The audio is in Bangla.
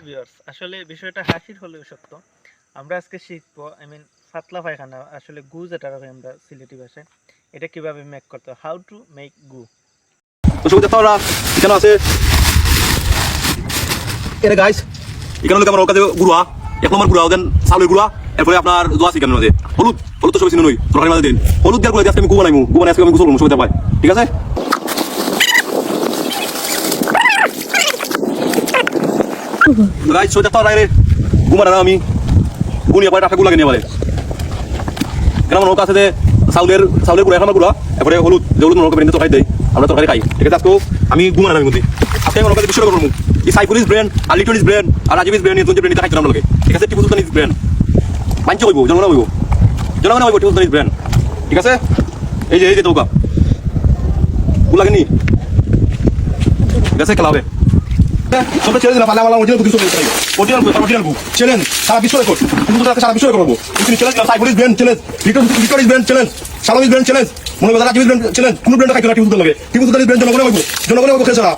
ভিউয়ার্স, আসলে বিষয়টা হাসির হলেও সত্য। আমরা আজকে শিখবো পাতলা পায়খানা, আসলে গু যেটা রাখি আমরা সিলেটি ভাষায়, এটা কিভাবে মেক করতে হয়, হাউ টু মেক গু। তো শুরুতে আপনারা এখানে আছে এখানে গাইস, এখানে হলো আমার কাছে গুড়া, 1 নম্বর গুড়া দেন চাউলের গুড়া, এরপরে আপনার দোয়া আছে এখানে আছে হলুদ, হলুদ তো সবাই চিনেন, ওই তরকারি মাঝে দিন হলুদ দেওয়ার পরে আজকে আমি গু বানাইমু, গু বানাই আজকে আমি গোসল করবো সবাই পাই, ঠিক আছে? গাইস সবাই দেখতে পারে গু বানানো আমি গু নিয়ে পরে টাকা গু লাগে নিয়ে পারে কেন আমার কাছে যে চাউলের গুড়া, 1 নম্বর গুড়া, এরপরে হলুদ, যে হলুদ নরকে বেরিয়ে তরকারি দেয়, আমরা তরকারি খাই, ঠিক আছে? আজকেও আমি গু বানানো মধ্যে আজকে আমি কাছে বিষয় করবো এই সাইফুলিস ব্র্যান্ড আর লিটনিস ব্র্যান্ড আর রাজীবিস ব্র্যান্ড নিয়ে ব্র্যান্ড খাইতে নাম লাগে, ঠিক আছে? টিপু সুলতানিস ব্র্যান্ড বাঞ্চ হইব, জনগণ হইব টিপু সুলতানিস ব্র্যান্ড, ঠিক আছে? এই যে দৌকা গু লাগেনি, ঠিক আছে? খেলা হবে সবটা ছেড়ে দিলাম, পালা অরিজিনাল কিছু অরিজিনাল গু চ্যালেঞ্জ সারা বিশ্ব রেকর্ড, কিন্তু সারা বিশ্ব রেকর্ড করবো। তুমি চ্যালেঞ্জ সাইফুলিস ব্র্যান্ড চ্যালেঞ্জ, লিটনিস ব্র্যান্ড চ্যালেঞ্জ, সালামিস ব্র্যান্ড চ্যালেঞ্জ, মনে হয় রাজীবিস ব্র্যান্ড চ্যালেঞ্জ, কোন ব্র্যান্ড খাইতে না টিপু সুলতান লাগে, টিপু সুলতানিস ব্র্যান্ড জনগণ হইব খেলছে না।